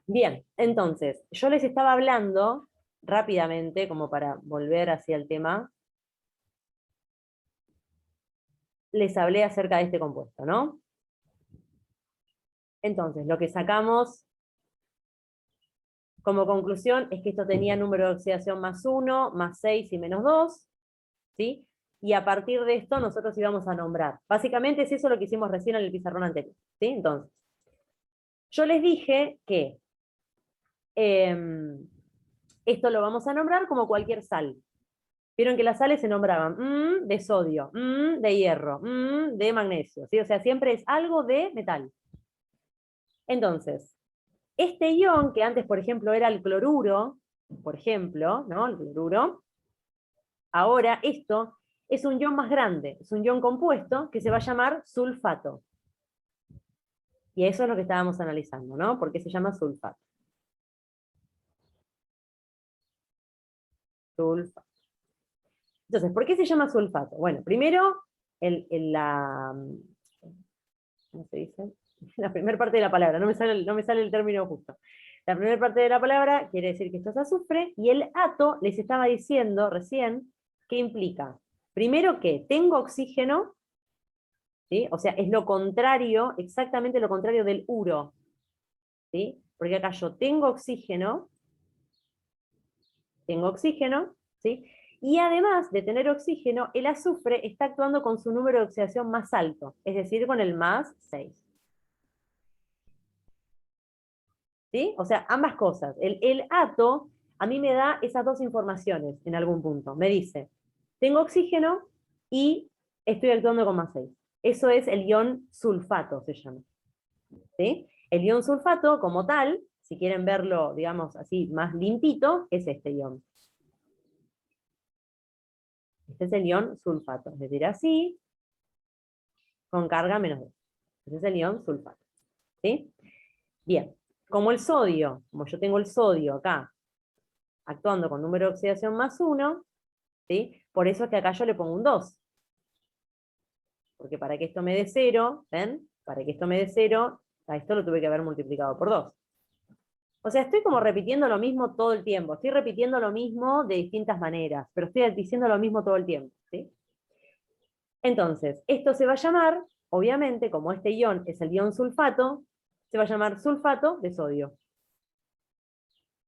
Bien, entonces, yo les estaba hablando rápidamente, como para volver hacia el tema, les hablé acerca de este compuesto, ¿no? Entonces, lo que sacamos como conclusión es que esto tenía número de oxidación +1, +6 y -2, ¿sí? Y a partir de esto nosotros íbamos a nombrar. Básicamente es eso lo que hicimos recién en el pizarrón anterior, ¿sí? Entonces, yo les dije que esto lo vamos a nombrar como cualquier sal. Vieron que las sales se nombraban de sodio, de hierro, de magnesio, ¿sí? O sea, siempre es algo de metal. Entonces, este ion, que antes, por ejemplo, era el cloruro, por ejemplo, ¿no? El cloruro, ahora esto es un ion más grande, es un ion compuesto que se va a llamar sulfato. Y eso es lo que estábamos analizando, ¿no? ¿Por qué se llama sulfato? Sulfato. Entonces, ¿por qué se llama sulfato? Bueno, primero, ¿cómo se dice? La primera parte de la palabra, no me sale el término justo. La primera parte de la palabra quiere decir que esto es azufre, y el ato les estaba diciendo recién qué implica. Primero que tengo oxígeno, ¿sí? O sea, es lo contrario, exactamente lo contrario del uro, ¿sí? Porque acá yo tengo oxígeno, ¿sí? Y además de tener oxígeno, el azufre está actuando con su número de oxidación más alto, es decir, con el +6. ¿Sí? O sea, ambas cosas. El ato a mí me da esas dos informaciones en algún punto. Me dice, tengo oxígeno y estoy actuando con +6. Eso es el ion sulfato, se llama. ¿Sí? El ion sulfato, como tal, si quieren verlo, digamos así, más limpito, es este ion. Este es el ion sulfato. Es decir, así, con carga -2. Este es el ion sulfato. ¿Sí? Bien. Como el sodio, como yo tengo el sodio acá, actuando con número de oxidación +1, ¿sí? Por eso es que acá yo le pongo un 2. Porque para que esto me dé 0, ¿ven? Para que esto me dé 0, a esto lo tuve que haber multiplicado por 2. O sea, estoy como repitiendo lo mismo todo el tiempo. Estoy repitiendo lo mismo de distintas maneras, pero estoy diciendo lo mismo todo el tiempo, ¿sí? Entonces, esto se va a llamar, obviamente, como este ion es el ion sulfato, se va a llamar sulfato de sodio.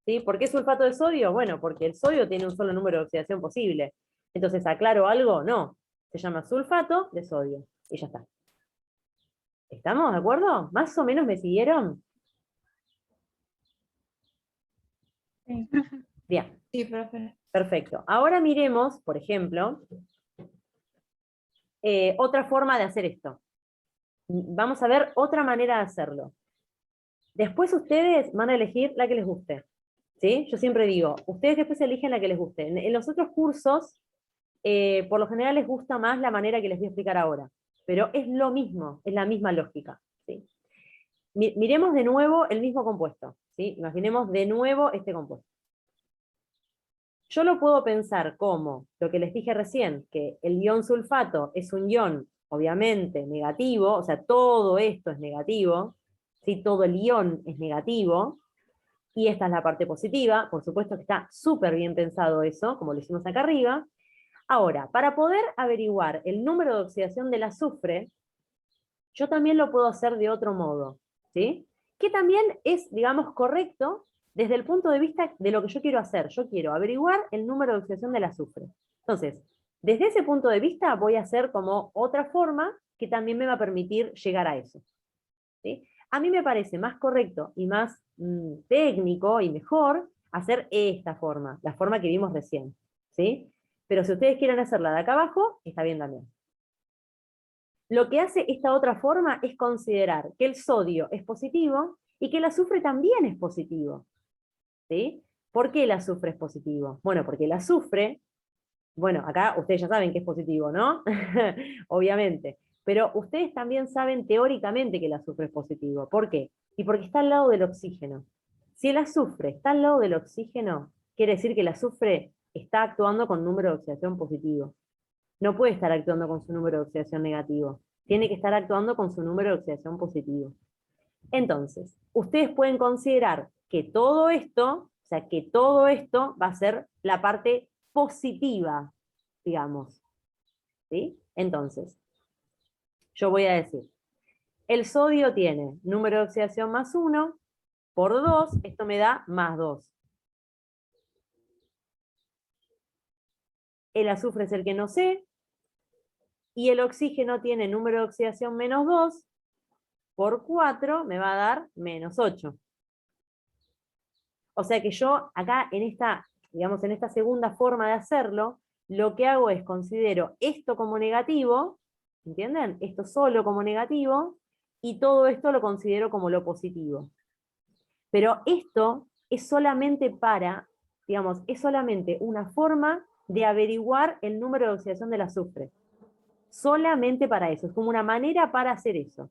¿Sí? ¿Por qué sulfato de sodio? Bueno, porque el sodio tiene un solo número de oxidación posible. Entonces, ¿aclaro algo? No. Se llama sulfato de sodio. Y ya está. ¿Estamos de acuerdo? ¿Más o menos me siguieron? Sí, Bien, sí, profe. perfecto. Ahora miremos, por ejemplo, otra forma de hacer esto. Vamos a ver otra manera de hacerlo. Después ustedes van a elegir la que les guste. ¿Sí? Yo siempre digo, ustedes después eligen la que les guste. En los otros cursos, por lo general les gusta más la manera que les voy a explicar ahora. Pero es lo mismo, es la misma lógica. ¿Sí? Miremos de nuevo el mismo compuesto. ¿Sí? Imaginemos de nuevo este compuesto. Yo lo puedo pensar como lo que les dije recién, que el ion sulfato es un ion, obviamente, negativo, o sea, todo esto es negativo, ¿sí? Todo el ion es negativo, y esta es la parte positiva, por supuesto que está súper bien pensado eso, como lo hicimos acá arriba. Ahora, para poder averiguar el número de oxidación del azufre, yo también lo puedo hacer de otro modo, ¿sí? Que también es, digamos, correcto desde el punto de vista de lo que yo quiero hacer. Yo quiero averiguar el número de oxidación del azufre. Entonces, desde ese punto de vista voy a hacer como otra forma que también me va a permitir llegar a eso. ¿Sí? A mí me parece más correcto y más técnico y mejor hacer esta forma, la forma que vimos recién. ¿Sí? Pero si ustedes quieren hacerla de acá abajo, está bien también. Lo que hace esta otra forma es considerar que el sodio es positivo y que el azufre también es positivo. ¿Sí? ¿Por qué el azufre es positivo? Bueno, porque el azufre, bueno, acá ustedes ya saben que es positivo, ¿no? Obviamente. Pero ustedes también saben teóricamente que el azufre es positivo. ¿Por qué? Y porque está al lado del oxígeno. Si el azufre está al lado del oxígeno, quiere decir que el azufre está actuando con número de oxidación positivo. No puede estar actuando con su número de oxidación negativo. Tiene que estar actuando con su número de oxidación positivo. Entonces, ustedes pueden considerar que todo esto, o sea, que todo esto va a ser la parte positiva, digamos. ¿Sí? Entonces, yo voy a decir, el sodio tiene número de oxidación más 1 por 2, esto me da más 2. El azufre es el que no sé, y el oxígeno tiene número de oxidación menos 2, por 4 me va a dar menos 8. O sea que yo acá en esta, digamos, en esta segunda forma de hacerlo, lo que hago es considero esto como negativo, ¿entienden? Esto solo como negativo, y todo esto lo considero como lo positivo. Pero esto es solamente para, digamos, es solamente una forma de averiguar el número de oxidación del azufre. Solamente para eso, es como una manera para hacer eso.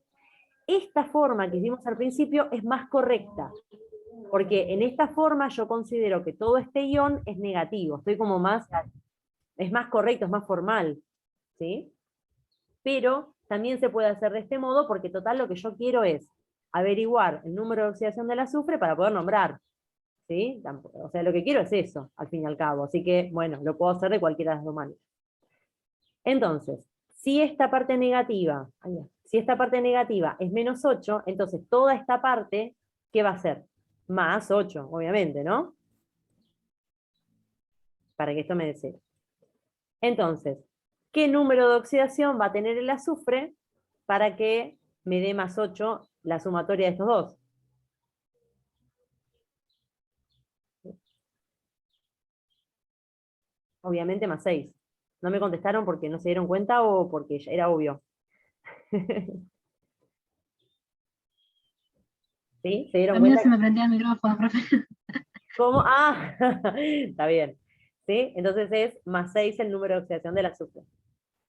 Esta forma que hicimos al principio es más correcta, porque en esta forma yo considero que todo este ion es negativo, estoy como más, es más correcto, es más formal, ¿sí? Pero también se puede hacer de este modo porque total lo que yo quiero es averiguar el número de oxidación del azufre para poder nombrar, ¿sí? O sea, lo que quiero es eso, al fin y al cabo, así que, bueno, lo puedo hacer de cualquiera de las dos maneras. Entonces, si esta parte negativa, si esta parte negativa es menos 8, entonces toda esta parte, ¿qué va a ser? Más 8, obviamente, ¿no? Para que esto me dé 0. Entonces, ¿qué número de oxidación va a tener el azufre para que me dé más 8 la sumatoria de estos dos? Obviamente más 6. ¿No me contestaron porque no se dieron cuenta o porque ya era obvio? ¿Sí? ¿Se dieron A mí no cuenta? se me prendía el micrófono, profe. ¿Cómo? Ah, está bien. ¿Sí? Entonces es más 6 el número de oxidación del azufre.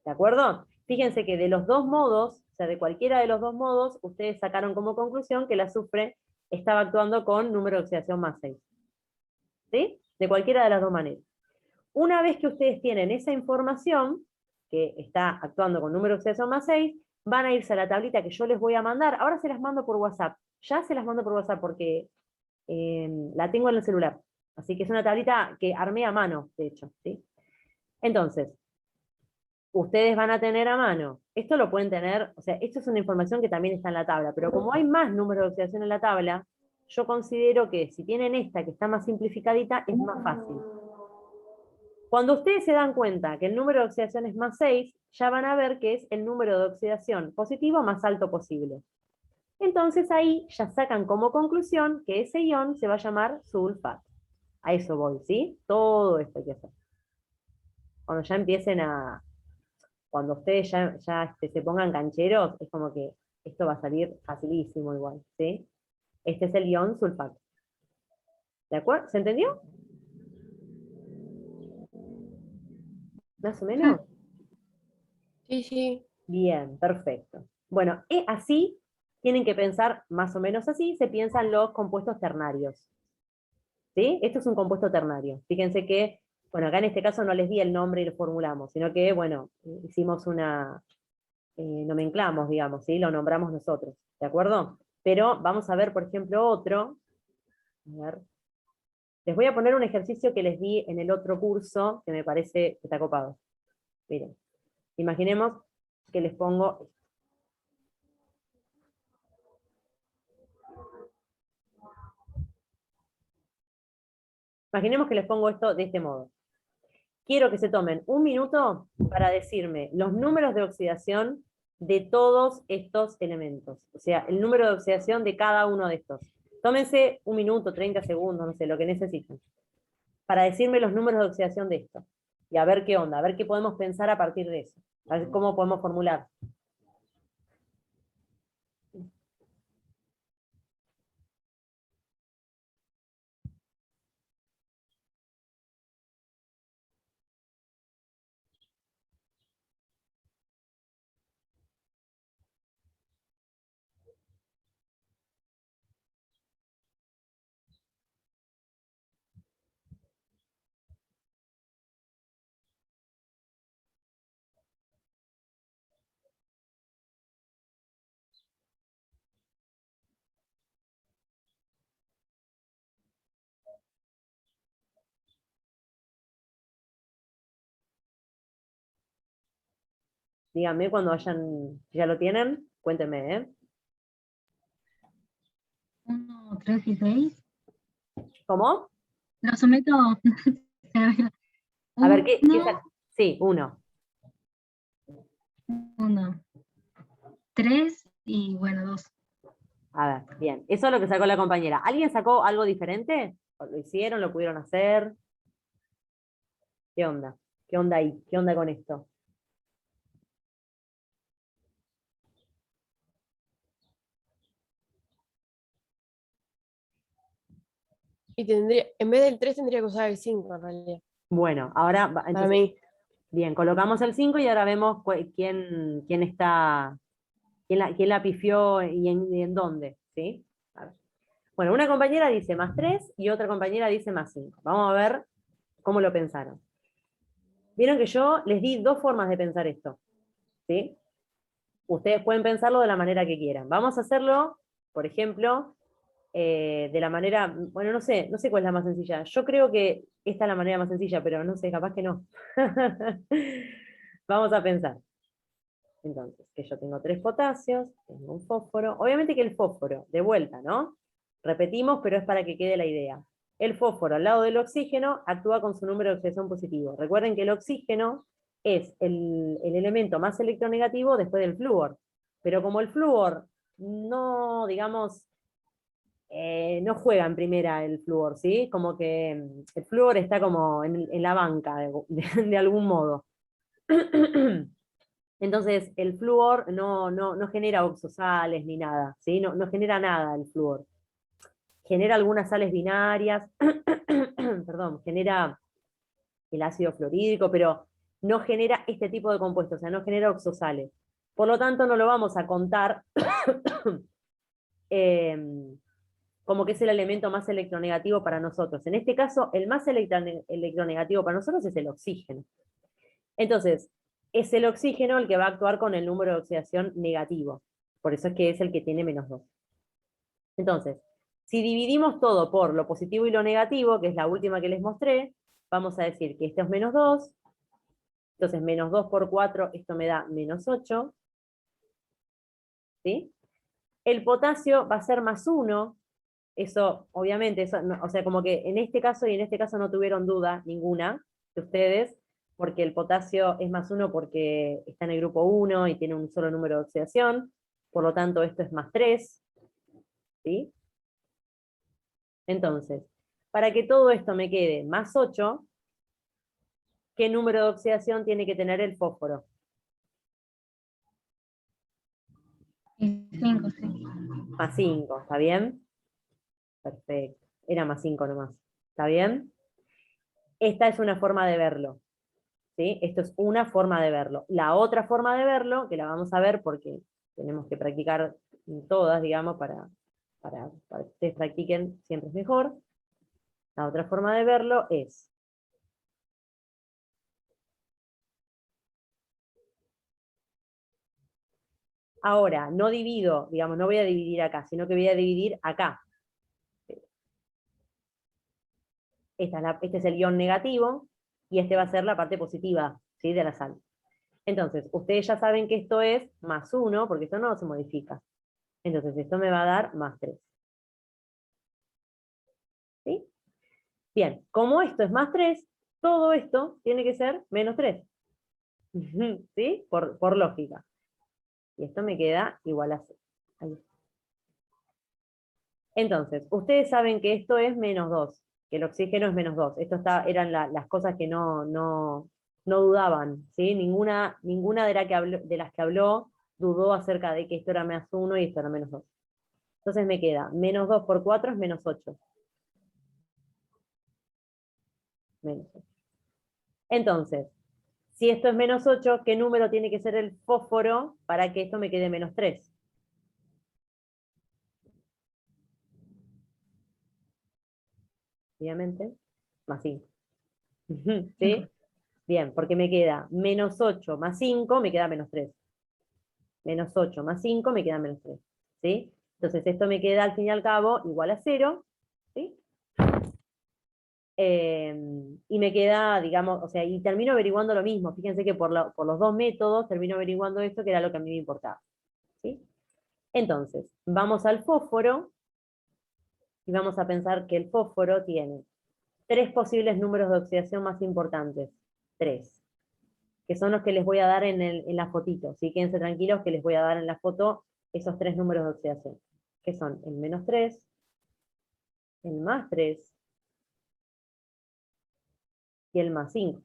¿De acuerdo? Fíjense que de los dos modos, o sea, de cualquiera de los dos modos, ustedes sacaron como conclusión que el azufre estaba actuando con número de oxidación más 6. ¿Sí? De cualquiera de las dos maneras. Una vez que ustedes tienen esa información, que está actuando con número de oxidación más 6, van a irse a la tablita que yo les voy a mandar. Ahora se las mando por WhatsApp. Ya se las mando por WhatsApp porque la tengo en el celular. Así que es una tablita que armé a mano, de hecho. ¿Sí? Entonces, ustedes van a tener a mano. Esto lo pueden tener, o sea, esto es una información que también está en la tabla, pero como hay más números de oxidación en la tabla, yo considero que si tienen esta que está más simplificadita, es más fácil. Cuando ustedes se dan cuenta que el número de oxidación es más 6, ya van a ver que es el número de oxidación positivo más alto posible. Entonces ahí ya sacan como conclusión que ese ion se va a llamar sulfato. A eso voy, ¿sí? Todo esto hay que hacer. Cuando ya empiecen a, cuando ustedes ya se pongan cancheros, es como que esto va a salir facilísimo igual, ¿sí? Este es el ion sulfato. ¿De acuerdo? ¿Se entendió? ¿Más o menos? Sí, sí. Bien, perfecto. Bueno, así, tienen que pensar más o menos así, se piensan los compuestos ternarios. ¿Sí? Esto es un compuesto ternario. Fíjense que, bueno, acá en este caso no les di el nombre y lo formulamos, sino que, bueno, hicimos una, nomenclamos, digamos, ¿sí? Lo nombramos nosotros, ¿de acuerdo? Pero vamos a ver, por ejemplo, otro. A ver. Les voy a poner un ejercicio que les di en el otro curso, que me parece que está copado. Miren, imaginemos que les pongo. Imaginemos que les pongo esto de este modo. Quiero que se tomen un minuto para decirme los números de oxidación de todos estos elementos. O sea, el número de oxidación de cada uno de estos. Tómense un minuto, 30 segundos, no sé, lo que necesiten, para decirme los números de oxidación de esto. Y a ver qué onda, a ver qué podemos pensar a partir de eso. A ver cómo podemos formular. Díganme cuando vayan, si ya lo tienen, cuéntenme, ¿eh? 1, 3 y 6. ¿Cómo? Lo someto. A ver, ¿qué 1, Sí, 1. 1, 3 y bueno, 2. A ver, bien. Eso es lo que sacó la compañera. ¿Alguien sacó algo diferente? ¿O ¿lo hicieron? ¿Lo pudieron hacer? ¿Qué onda? ¿Qué onda ahí? ¿Qué onda con esto? Y tendría, en vez del 3 tendría que usar el 5 en realidad. Bueno, ahora, Para entonces, mí. bien, colocamos el 5 y ahora vemos quién está, quién la pifió y en dónde, ¿sí? A ver. Bueno, una compañera dice +3 y otra compañera dice +5. Vamos a ver cómo lo pensaron. Vieron que yo les di dos formas de pensar esto, ¿sí? Ustedes pueden pensarlo de la manera que quieran. Vamos a hacerlo, por ejemplo, de la manera, bueno, no sé cuál es la más sencilla. Yo creo que esta es la manera más sencilla, pero no sé, capaz que no. Vamos a pensar. Entonces, que yo tengo 3 potasios, tengo un fósforo. Obviamente que el fósforo, de vuelta, ¿no? Repetimos, pero es para que quede la idea. El fósforo al lado del oxígeno actúa con su número de oxidación positivo. Recuerden que el oxígeno es el elemento más electronegativo después del flúor. Pero como el flúor no, digamos, no juega en primera el flúor, ¿sí? Como que el flúor está como en la banca, de algún modo. Entonces, el flúor no genera oxosales ni nada, ¿sí? No genera nada el flúor. Genera algunas sales binarias, perdón, genera el ácido fluorhídrico, pero no genera este tipo de compuestos, o sea, no genera oxosales. Por lo tanto, no lo vamos a contar como que es el elemento más electronegativo para nosotros. En este caso, el más electronegativo para nosotros es el oxígeno. Entonces, es el oxígeno el que va a actuar con el número de oxidación negativo. Por eso es que es el que tiene -2. Entonces, si dividimos todo por lo positivo y lo negativo, que es la última que les mostré, vamos a decir que esto es -2, entonces -2 por 4, esto me da -8, ¿sí? El potasio va a ser +1, eso, obviamente, eso, no, o sea, como que en este caso y en este caso no tuvieron duda ninguna de ustedes, porque el potasio es +1 porque está en el grupo 1 y tiene un solo número de oxidación, por lo tanto esto es +3, ¿sí? Entonces, para que todo esto me quede +8, ¿qué número de oxidación tiene que tener el fósforo? Y 5, sí. +5, ¿está bien? Perfecto. Era +5 nomás. ¿Está bien? Esta es una forma de verlo. ¿Sí? Esto es una forma de verlo. La otra forma de verlo, que la vamos a ver porque tenemos que practicar todas, digamos, para que ustedes practiquen, siempre es mejor. La otra forma de verlo es ahora, no divido, digamos, no voy a dividir acá, sino que voy a dividir acá. Este es el ion negativo y este va a ser la parte positiva, ¿sí? De la sal. Entonces, ustedes ya saben que esto es +1, porque esto no se modifica. Entonces, esto me va a dar +3. ¿Sí? Bien, como esto es +3, todo esto tiene que ser -3. ¿Sí? Por lógica. Y esto me queda igual a 0. Ahí. Entonces, ustedes saben que esto es -2, que el oxígeno es -2. Esto eran las cosas que no dudaban, ¿sí? Ninguna de las que habló dudó acerca de que esto era +1 y esto era -2. Entonces me queda -2 por 4 es -8. -8. Entonces, si esto es -8, ¿qué número tiene que ser el fósforo para que esto me quede -3? Obviamente, +5. ¿Sí? Bien, porque me queda -8 más 5, me queda -3. -8 más 5 me queda -3. ¿Sí? Entonces esto me queda al fin y al cabo igual a 0. ¿Sí? Y me queda, digamos, o sea, y termino averiguando lo mismo. Fíjense que por los dos métodos termino averiguando esto, que era lo que a mí me importaba. ¿Sí? Entonces, vamos al fósforo, y vamos a pensar que el fósforo tiene 3 posibles números de oxidación más importantes. 3. Que son los que les voy a dar en la fotito. ¿Sí? Quédense tranquilos que les voy a dar en la foto esos 3 números de oxidación. Que son el -3, el +3 y el +5.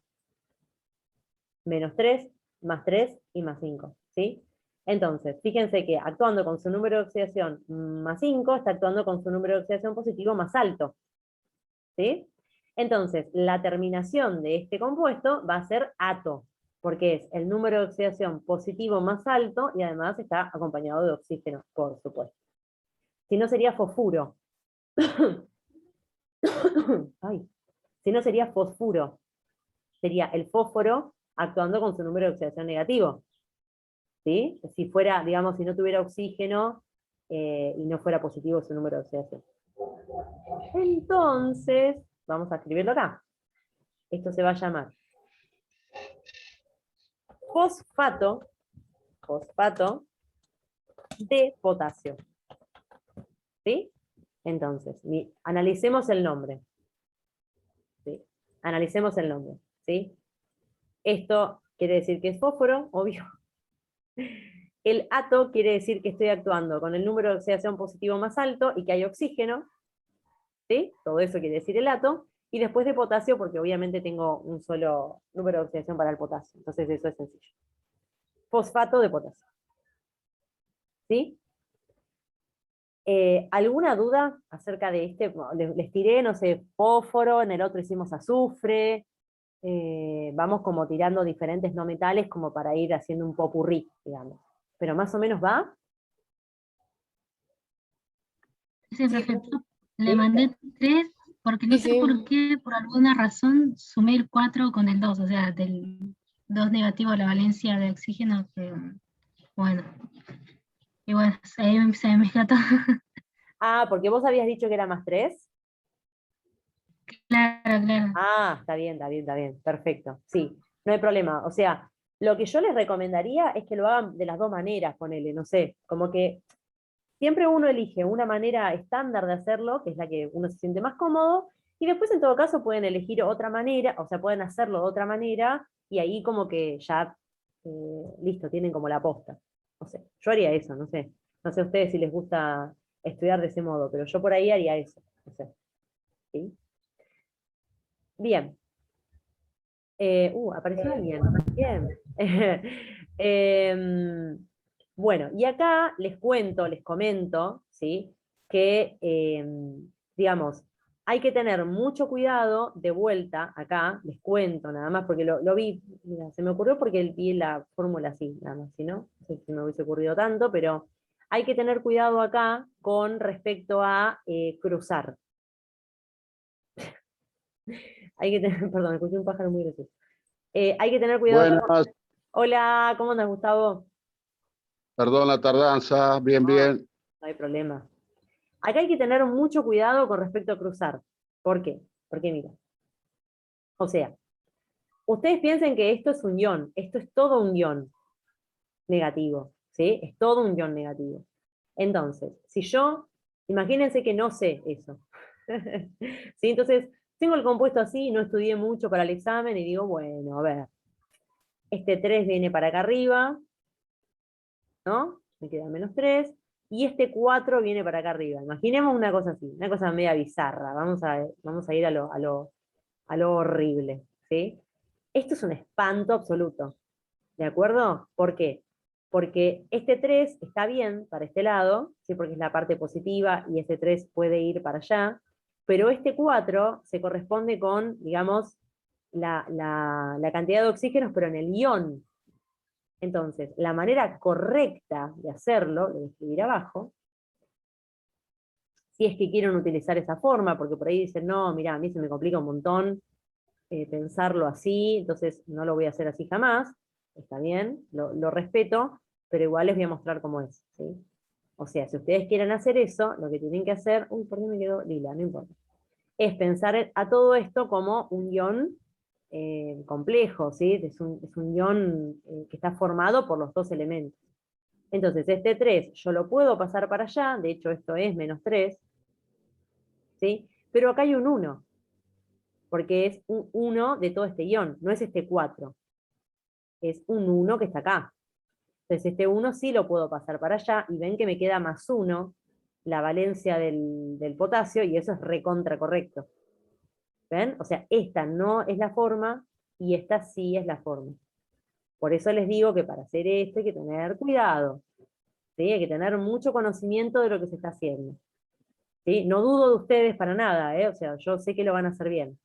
-3, +3 y +5. ¿Sí? Entonces, fíjense que actuando con su número de oxidación +5, está actuando con su número de oxidación positivo más alto. ¿Sí? Entonces, la terminación de este compuesto va a ser ato, porque es el número de oxidación positivo más alto y además está acompañado de oxígeno, por supuesto. Si no sería fosfuro. Ay. Si no sería fosfuro. Sería el fósforo actuando con su número de oxidación negativo. ¿Sí? Si fuera, digamos, si no tuviera oxígeno y no fuera positivo su número de oxidación. Entonces, vamos a escribirlo acá. Esto se va a llamar fosfato de potasio. ¿Sí? Entonces, analicemos el nombre. ¿Sí? Analicemos el nombre. ¿Sí? Esto quiere decir que es fósforo, obvio. El ato quiere decir que estoy actuando con el número de oxidación positivo más alto y que hay oxígeno. ¿Sí? Todo eso quiere decir el ato. Y después de potasio, porque obviamente tengo un solo número de oxidación para el potasio. Entonces eso es sencillo. Fosfato de potasio. ¿Sí? ¿Alguna duda acerca de este? Les tiré, no sé, fósforo, en el otro hicimos azufre. Vamos como tirando diferentes no metales como para ir haciendo un popurrí, digamos. Pero más o menos va. Sí, Sí, perfecto. Le ¿sí? mandé 3 porque no Sí, sé por sí. qué, por alguna razón, sumé el 4 con el 2, o sea, del 2 negativo a la valencia de oxígeno, que bueno, y bueno, se me mezcla todo. Ah, porque vos habías dicho que era +3. Claro, claro. Ah, está bien, está bien, está bien. Perfecto. Sí, no hay problema. O sea, lo que yo les recomendaría es que lo hagan de las dos maneras, ponele, no sé, como que siempre uno elige una manera estándar de hacerlo, que es la que uno se siente más cómodo, y después en todo caso pueden elegir otra manera, o sea, pueden hacerlo de otra manera, y ahí como que ya, listo, tienen como la posta. No sé, yo haría eso, no sé. No sé a ustedes si les gusta estudiar de ese modo, pero yo por ahí haría eso. No sé. ¿Sí? Bien. Apareció alguien. Bien. Em, bueno, y acá les cuento, les comento, ¿sí? Que, digamos, hay que tener mucho cuidado de vuelta, acá, les cuento nada más, porque lo vi, mira, se me ocurrió porque vi la fórmula así, nada más, si no, no sé si me hubiese ocurrido tanto, pero hay que tener cuidado acá con respecto a cruzar. Hay que tener, perdón, escuché un pájaro muy gracioso. Hay que tener cuidado acá. Buenas, Hola, ¿cómo andas, Gustavo? perdón la tardanza, bien, No, bien. no hay problema. Acá hay que tener mucho cuidado con respecto a cruzar. ¿Por qué? Porque mira, o sea, ustedes piensen que esto es un guión, esto es todo un guión negativo, ¿sí? Es todo un guión negativo. Entonces, si yo, imagínense que no sé eso, ¿sí? Entonces, tengo el compuesto así, no estudié mucho para el examen y digo, bueno, a ver, este 3 viene para acá arriba, ¿no? Me queda -3, y este 4 viene para acá arriba. Imaginemos una cosa así, una cosa media bizarra. Vamos a ir a lo horrible, ¿sí? Esto es un espanto absoluto, ¿de acuerdo? ¿Por qué? Porque este 3 está bien para este lado, ¿sí? Porque es la parte positiva y este 3 puede ir para allá, pero este 4 se corresponde con, digamos, la cantidad de oxígenos, pero en el ion. Entonces, la manera correcta de hacerlo, lo voy a escribir abajo, si es que quieren utilizar esa forma, porque por ahí dicen, no, mira, a mí se me complica un montón pensarlo así, entonces no lo voy a hacer así jamás, está bien, lo respeto, pero igual les voy a mostrar cómo es, ¿sí? O sea, si ustedes quieren hacer eso, lo que tienen que hacer, uy, ¿por qué me quedó lila? No importa. es pensar a todo esto como un ion complejo, ¿sí? Es un ion que está formado por los dos elementos. Entonces, este 3 yo lo puedo pasar para allá, de hecho esto es -3, ¿sí? Pero acá hay un 1, porque es un 1 de todo este ion, no es este 4. Es un 1 que está acá. Entonces este 1 sí lo puedo pasar para allá, y ven que me queda +1 la valencia del potasio, y eso es recontra correcto. ¿Ven? O sea, esta no es la forma, y esta sí es la forma. Por eso les digo que para hacer esto hay que tener cuidado, ¿sí? Hay que tener mucho conocimiento de lo que se está haciendo, ¿sí? No dudo de ustedes para nada, ¿eh? O sea, yo sé que lo van a hacer bien.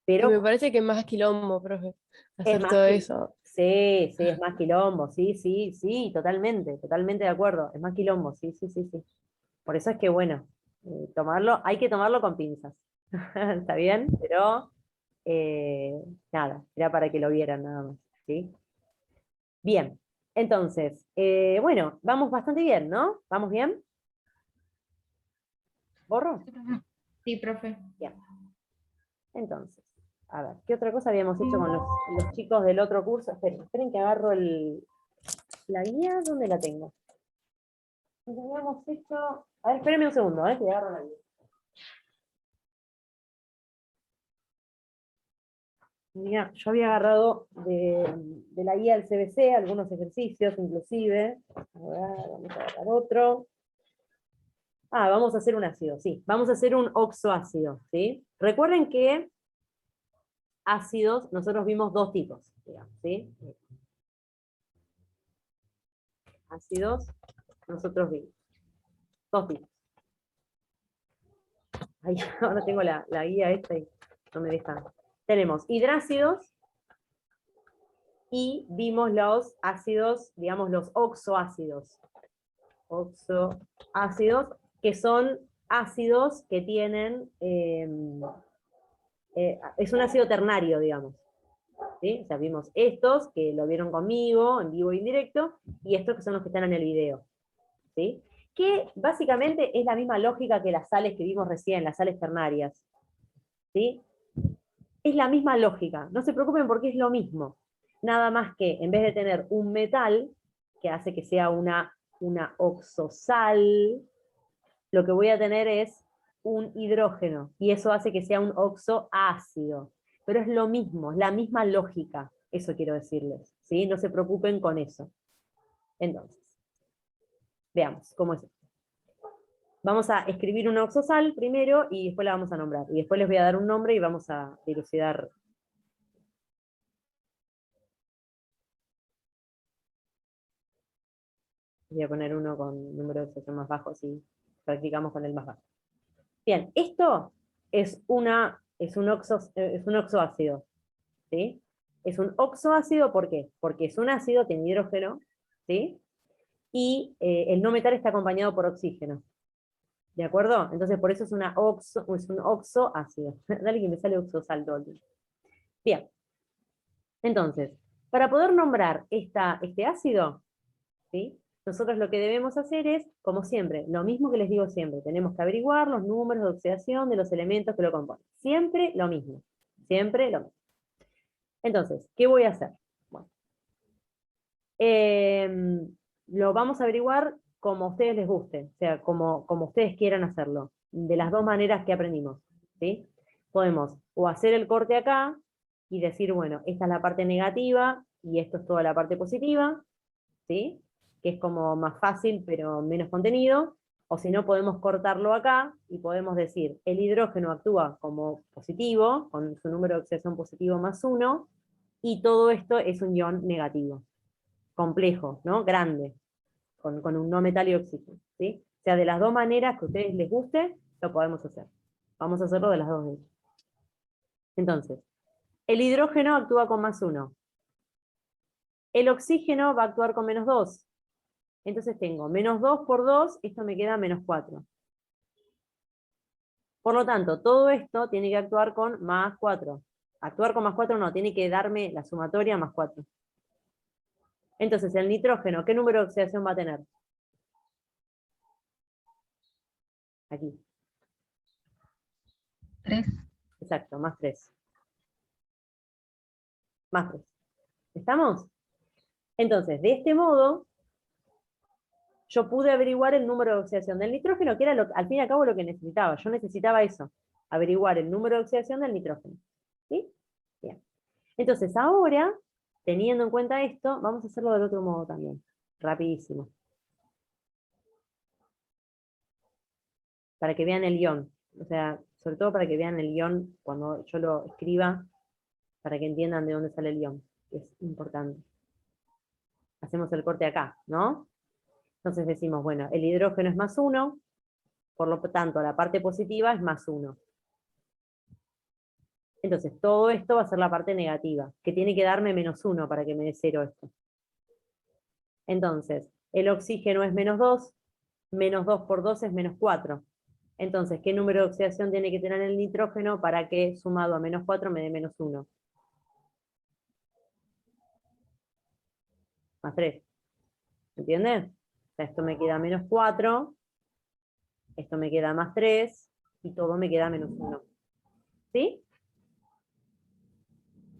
Y me Pero parece que es más quilombo, profe, es hacer más todo que... eso. Sí, sí, es más quilombo, sí, sí, sí, totalmente, totalmente de acuerdo. Es más quilombo, sí, sí, sí, sí. Por eso es que, bueno, hay que tomarlo con pinzas. ¿Está bien? Pero, nada, era para que lo vieran nada más, ¿sí? Bien, entonces, bueno, vamos bastante bien, ¿no? ¿Vamos bien? ¿Borro? Sí, profe. Bien. Entonces, a ver, ¿qué otra cosa habíamos hecho con los chicos del otro curso? Esperen que agarro la guía, ¿dónde la tengo? Habíamos hecho... A ver, espérenme un segundo, que agarro la guía. Mira, yo había agarrado de la guía del CBC algunos ejercicios, inclusive. A ver, vamos a agarrar otro. Vamos a hacer un ácido, sí. Vamos a hacer un oxoácido, ¿sí? Recuerden que ácidos, nosotros vimos dos tipos, digamos, ¿sí? Ácidos, nosotros vimos dos tipos. Ahí, ahora tengo la guía esta y no me deja. Tenemos hidrácidos y vimos los ácidos, digamos los oxoácidos. Oxoácidos, que son ácidos que tienen, es un ácido ternario, digamos. ¿Sí? O sea, vimos estos, que lo vieron conmigo, en vivo e indirecto, y estos que son los que están en el video. ¿Sí? Que básicamente es la misma lógica que las sales que vimos recién, las sales ternarias. ¿Sí? Es la misma lógica, no se preocupen porque es lo mismo. Nada más que en vez de tener un metal, que hace que sea una oxosal, lo que voy a tener es un hidrógeno, y eso hace que sea un oxoácido. Pero es lo mismo, es la misma lógica, eso quiero decirles, ¿sí? No se preocupen con eso. Entonces, veamos cómo es esto. Vamos a escribir una oxosal primero y después la vamos a nombrar. Y después les voy a dar un nombre y vamos a dilucidar. Voy a poner uno con número de oxígeno más bajo, si practicamos con el más bajo. Bien, esto es un oxoácido, ¿sí? Es un oxoácido, ¿por qué? Porque es un ácido, tiene hidrógeno, ¿sí? Y el no metal está acompañado por oxígeno. ¿De acuerdo? Entonces, por eso es un oxoácido. Dale que me sale oxosal todo el tiempo. Bien. Entonces, para poder nombrar este ácido, ¿sí? Nosotros lo que debemos hacer es, como siempre, lo mismo que les digo siempre, tenemos que averiguar los números de oxidación de los elementos que lo componen. Siempre lo mismo. Siempre lo mismo. Entonces, ¿qué voy a hacer? Bueno, lo vamos a averiguar como a ustedes les guste, o sea, como ustedes quieran hacerlo, de las dos maneras que aprendimos, ¿sí? Podemos o hacer el corte acá y decir, bueno, esta es la parte negativa y esto es toda la parte positiva, ¿sí? Que es como más fácil pero menos contenido, o si no podemos cortarlo acá y podemos decir, el hidrógeno actúa como positivo, con su número de oxidación positivo +1, y todo esto es un ion negativo, complejo, ¿no? Grande, con un no metal y oxígeno, ¿sí? O sea, de las dos maneras que a ustedes les guste, lo podemos hacer. Vamos a hacerlo de las dos. Entonces, el hidrógeno actúa con +1. El oxígeno va a actuar con -2. Entonces tengo -2 por 2, esto me queda -4. Por lo tanto, todo esto tiene que actuar con +4. Actuar con +4 no, tiene que darme la sumatoria +4. Entonces, el nitrógeno, ¿qué número de oxidación va a tener? Aquí. 3. Exacto, más 3. Más 3. ¿Estamos? Entonces, de este modo, yo pude averiguar el número de oxidación del nitrógeno, que era al fin y al cabo lo que necesitaba. Yo necesitaba eso, averiguar el número de oxidación del nitrógeno. ¿Sí? Bien. Entonces, ahora, teniendo en cuenta esto, vamos a hacerlo del otro modo también. Rapidísimo. Para que vean el guión. O sea, sobre todo para que vean el guión cuando yo lo escriba, para que entiendan de dónde sale el guión. Es importante. Hacemos el corte acá, ¿no? Entonces decimos, bueno, el hidrógeno es más 1, por lo tanto la parte positiva es más 1. Entonces todo esto va a ser la parte negativa, que tiene que darme menos 1 para que me dé 0 esto. Entonces, el oxígeno es menos 2, menos 2 por 2 es menos 4. Entonces, ¿qué número de oxidación tiene que tener el nitrógeno para que sumado a menos 4 me dé menos 1? Más 3. ¿Entiendes? O sea, esto me queda menos 4, esto me queda más 3, y todo me queda menos 1. ¿Sí?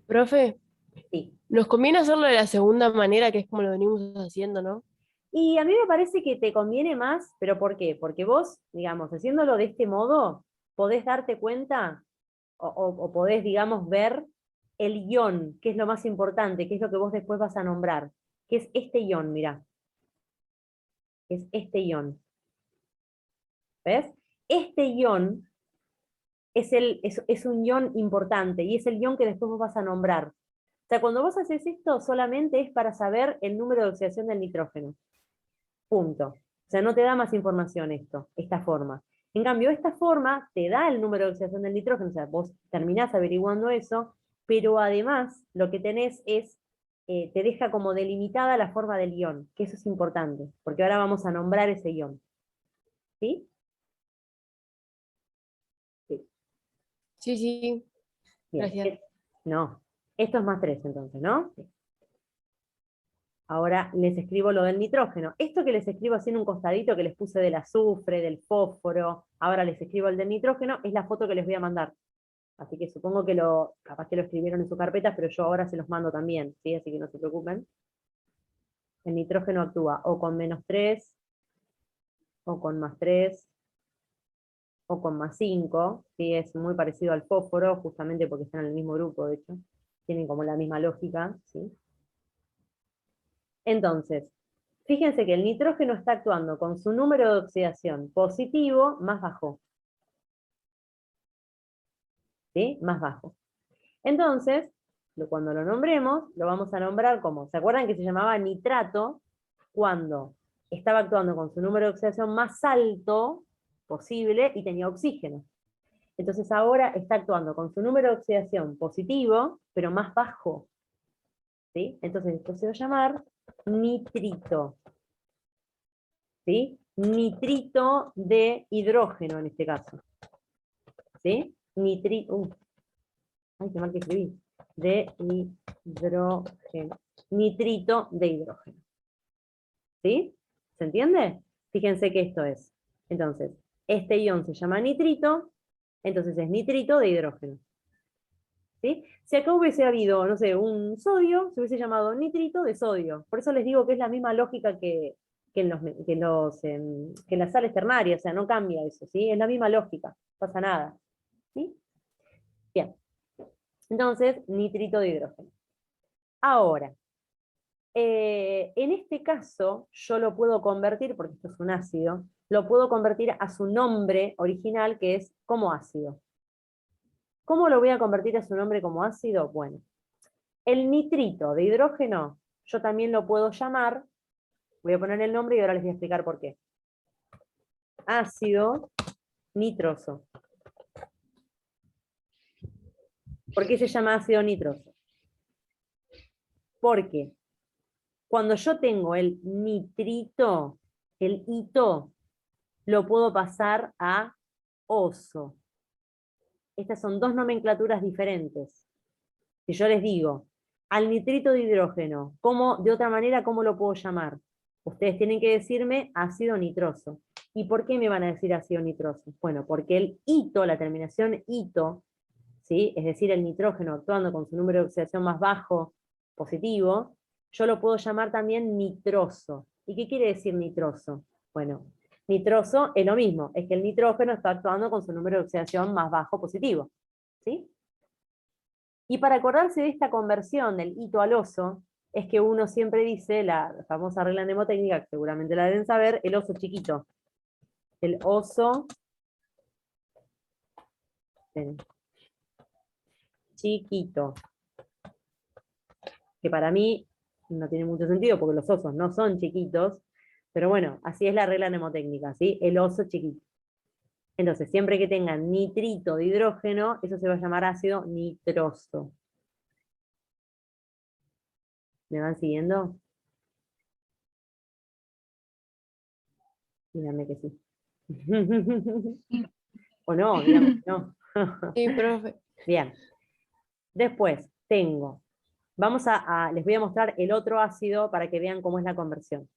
Profe, Sí. nos conviene hacerlo de la segunda manera, que es como lo venimos haciendo, ¿no? Y a mí me parece que te conviene más, ¿pero por qué? Porque vos, digamos, haciéndolo de este modo, podés darte cuenta o podés, digamos, ver el ion, que es lo más importante, que es lo que vos después vas a nombrar, que es este ion, mirá. Es este ion. ¿Ves? Este ion es un ion importante y es el ion que después vos vas a nombrar. O sea, cuando vos haces esto, solamente es para saber el número de oxidación del nitrógeno. Punto. O sea, no te da más información esto, esta forma. En cambio, esta forma te da el número de oxidación del nitrógeno, o sea, vos terminás averiguando eso, pero además lo que tenés es, te deja como delimitada la forma del ion, que eso es importante, porque ahora vamos a nombrar ese ion. ¿Sí? Sí. Sí, sí. Bien. Gracias. No, esto es más 3 entonces, ¿no? Sí. Ahora les escribo lo del nitrógeno. Esto que les escribo así en un costadito que les puse del azufre, del fósforo, ahora les escribo el del nitrógeno, es la foto que les voy a mandar. Así que supongo que capaz que lo escribieron en su carpeta, pero yo ahora se los mando también, ¿sí? Así que no se preocupen. El nitrógeno actúa o con menos 3, o con más 3, o con más 5, ¿sí? Es muy parecido al fósforo, justamente porque están en el mismo grupo, de hecho. Tienen como la misma lógica, ¿sí? Entonces, fíjense que el nitrógeno está actuando con su número de oxidación positivo más bajo. ¿Sí? Más bajo. Entonces, cuando lo nombremos, lo vamos a nombrar como, ¿se acuerdan que se llamaba nitrato cuando estaba actuando con su número de oxidación más alto posible y tenía oxígeno? Entonces ahora está actuando con su número de oxidación positivo, pero más bajo. ¿Sí? Entonces esto se va a llamar nitrito. ¿Sí? Nitrito de hidrógeno en este caso. ¿Sí? Ay, qué mal que escribí. De hidrógeno. Nitrito de hidrógeno. ¿Sí? ¿Se entiende? Fíjense que esto es. Entonces, este ion se llama nitrito, entonces es nitrito de hidrógeno. ¿Sí? Si acá hubiese habido, no sé, un sodio, se hubiese llamado nitrito de sodio. Por eso les digo que es la misma lógica que en las sales ternarias, o sea, no cambia eso, ¿sí? Es la misma lógica, no pasa nada. ¿Sí? Bien. Entonces, nitrito de hidrógeno. Ahora, en este caso, yo lo puedo convertir, porque esto es un ácido, lo puedo convertir a su nombre original, que es como ácido. ¿Cómo lo voy a convertir a su nombre como ácido? Bueno, el nitrito de hidrógeno, yo también lo puedo llamar, voy a poner el nombre y ahora les voy a explicar por qué. Ácido nitroso. ¿Por qué se llama ácido nitroso? Porque cuando yo tengo el nitrito, el hito, lo puedo pasar a oso. Estas son dos nomenclaturas diferentes. Si yo les digo, al nitrito de hidrógeno, de otra manera, ¿cómo lo puedo llamar? Ustedes tienen que decirme ácido nitroso. ¿Y por qué me van a decir ácido nitroso? Bueno, porque el ito, la terminación ito, ¿sí? Es decir, el nitrógeno actuando con su número de oxidación más bajo, positivo, yo lo puedo llamar también nitroso. ¿Y qué quiere decir nitroso? Bueno, nitroso es lo mismo, es que el nitrógeno está actuando con su número de oxidación más bajo, positivo. ¿Sí? Y para acordarse de esta conversión del ito al oso, es que uno siempre dice, la famosa regla mnemotécnica, que seguramente la deben saber, el oso chiquito. El oso chiquito. Que para mí no tiene mucho sentido, porque los osos no son chiquitos, pero bueno, así es la regla mnemotécnica, ¿sí? El oso chiquito. Entonces, siempre que tengan nitrito de hidrógeno, eso se va a llamar ácido nitroso. ¿Me van siguiendo? Díganme que sí. O no, díganme que no. Sí, profe. Bien. Después tengo, les voy a mostrar el otro ácido para que vean cómo es la conversión.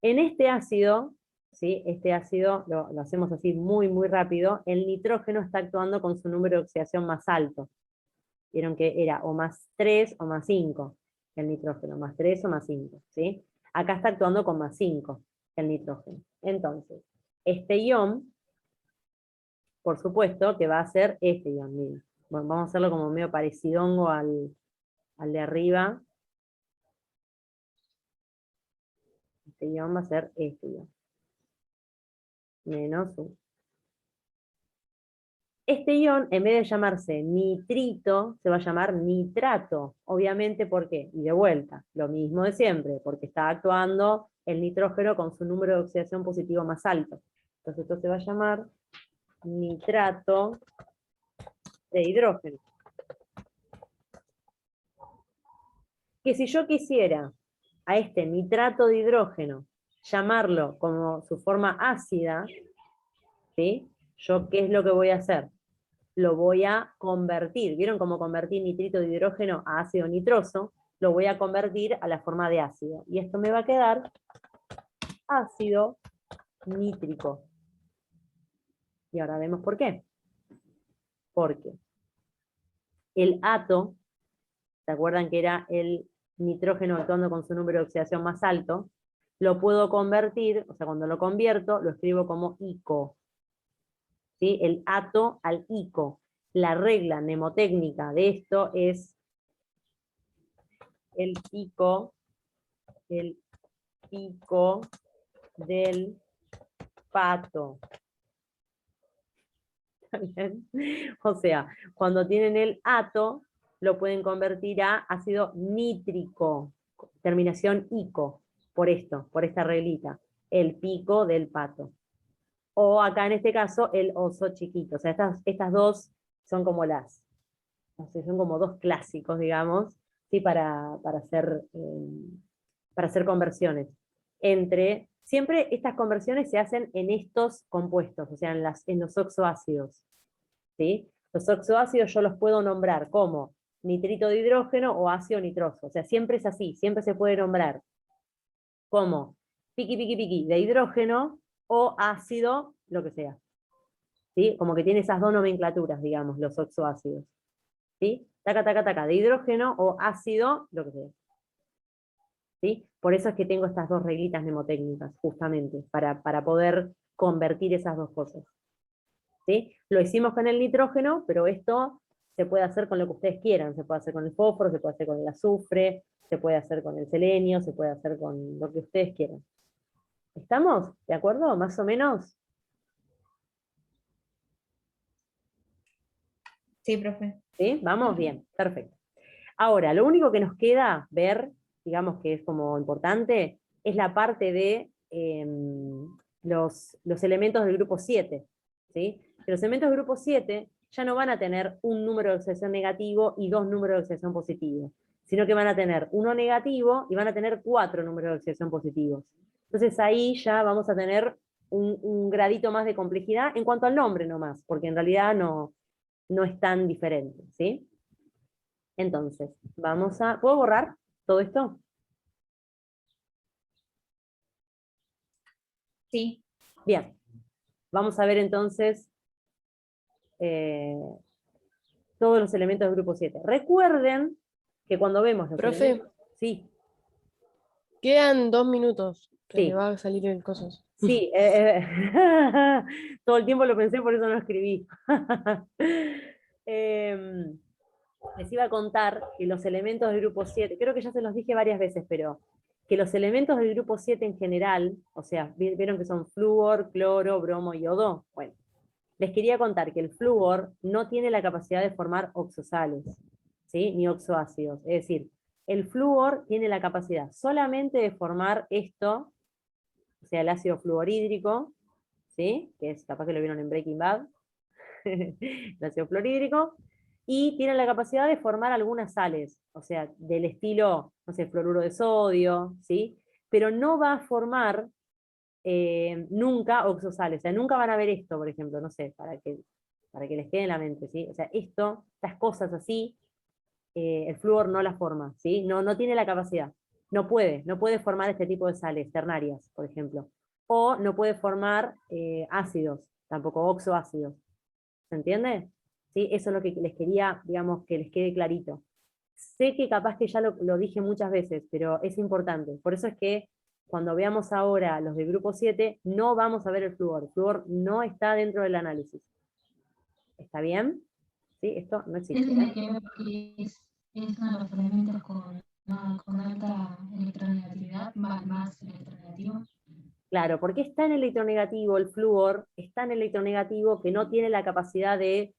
En este ácido, ¿sí? Este ácido lo hacemos así muy, muy rápido, el nitrógeno está actuando con su número de oxidación más alto. Vieron que era o más 3 o más 5 el nitrógeno, más 3 o más 5, ¿sí? Acá está actuando con más 5 el nitrógeno. Entonces, este ion, por supuesto, que va a ser este ion, miren. Bueno, vamos a hacerlo como medio parecidongo al de arriba. Este ion va a ser este ion. Menos 1. Este ion, en vez de llamarse nitrito, se va a llamar nitrato. Obviamente, ¿por qué? Y de vuelta, lo mismo de siempre, porque está actuando el nitrógeno con su número de oxidación positivo más alto. Entonces esto se va a llamar nitrato de hidrógeno. Que si yo quisiera a este nitrato de hidrógeno llamarlo como su forma ácida, ¿sí? ¿Yo qué es lo que voy a hacer? Lo voy a convertir. ¿Vieron cómo convertir nitrito de hidrógeno a ácido nitroso? Lo voy a convertir a la forma de ácido. Y esto me va a quedar ácido nítrico. Y ahora vemos por qué. Porque el ato, ¿se acuerdan que era el nitrógeno actuando con su número de oxidación más alto? Lo puedo convertir, o sea, cuando lo convierto, lo escribo como ico. ¿Sí? El ato al ico. La regla mnemotécnica de esto es el pico del pato. ¿Está bien? O sea, cuando tienen el ato, lo pueden convertir a ácido nítrico, terminación ico, por esto, por esta reglita, el pico del pato. O acá en este caso, el oso chiquito. O sea, estas dos son como no sé, son como dos clásicos, digamos, ¿sí? para hacer conversiones. Siempre estas conversiones se hacen en estos compuestos, o sea, en los oxoácidos. ¿Sí? Los oxoácidos yo los puedo nombrar como nitrito de hidrógeno o ácido nitroso. O sea, siempre es así, siempre se puede nombrar como piqui de hidrógeno o ácido, lo que sea. ¿Sí? Como que tiene esas dos nomenclaturas, digamos, los oxoácidos. ¿Sí? Taca, de hidrógeno o ácido, lo que sea. ¿Sí? Por eso es que tengo estas dos reglitas mnemotécnicas, justamente, para poder convertir esas dos cosas. ¿Sí? Lo hicimos con el nitrógeno, pero esto se puede hacer con lo que ustedes quieran. Se puede hacer con el fósforo, se puede hacer con el azufre, se puede hacer con el selenio, se puede hacer con lo que ustedes quieran. ¿Estamos? ¿De acuerdo? ¿Más o menos? Sí, profe. ¿Sí? ¿Vamos? Bien, perfecto. Ahora, lo único que nos queda ver, digamos que es como importante, es la parte de los elementos del grupo 7. ¿Sí? Que los elementos del grupo 7 ya no van a tener un número de oxidación negativo y dos números de oxidación positivos, sino que van a tener uno negativo y van a tener 4 números de oxidación positivos. Entonces ahí ya vamos a tener un gradito más de complejidad en cuanto al nombre nomás, porque en realidad no es tan diferente, ¿sí? Entonces, ¿puedo borrar todo esto? Sí. Bien. Vamos a ver entonces todos los elementos del grupo 7. Recuerden que cuando vemos los Profe. elementos... Sí, Quedan 2 minutos. Que Sí. le va a salir el cosas. sí. Todo el tiempo lo pensé, por eso no lo escribí. Les iba a contar que los elementos del grupo 7, creo que ya se los dije varias veces, pero que los elementos del grupo 7 en general, o sea, vieron que son flúor, cloro, bromo y yodo. Bueno, les quería contar que el flúor no tiene la capacidad de formar oxosales, ¿sí? Ni oxoácidos. Es decir, el flúor tiene la capacidad solamente de formar esto, o sea, el ácido fluorhídrico, ¿sí? Que es, capaz que lo vieron en Breaking Bad, el ácido fluorhídrico, y tiene la capacidad de formar algunas sales, o sea, del estilo, no sé, fluoruro de sodio, ¿sí? Pero no va a formar nunca oxosales, o sea, nunca van a ver esto, por ejemplo, no sé, para que les quede en la mente, ¿sí? O sea, estas cosas así, el flúor no las forma, ¿sí? No tiene la capacidad, no puede formar este tipo de sales ternarias, por ejemplo, o no puede formar ácidos, tampoco oxoácidos, ¿se entiende? ¿Sí? Eso es lo que les quería, digamos, que les quede clarito. Sé que capaz que ya lo dije muchas veces, pero es importante. Por eso es que cuando veamos ahora los del grupo 7, no vamos a ver el flúor. El flúor no está dentro del análisis. ¿Está bien? ¿Sí? Esto no Eso existe. tiene que ver porque es uno de los elementos con alta electronegatividad, más electronegativo. Claro, porque está en electronegativo, el flúor está en electronegativo que no tiene la capacidad de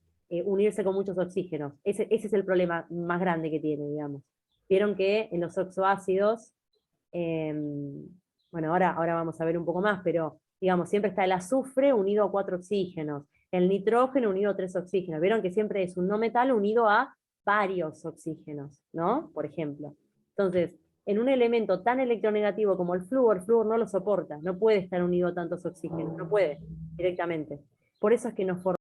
unirse con muchos oxígenos. Ese es el problema más grande que tiene, digamos. Vieron que en los oxoácidos, bueno, ahora vamos a ver un poco más, pero digamos, siempre está el azufre unido a 4 oxígenos, el nitrógeno unido a 3 oxígenos. Vieron que siempre es un no metal unido a varios oxígenos, ¿no? Por ejemplo. Entonces, en un elemento tan electronegativo como el flúor no lo soporta, no puede estar unido a tantos oxígenos, no puede directamente. Por eso es que no forma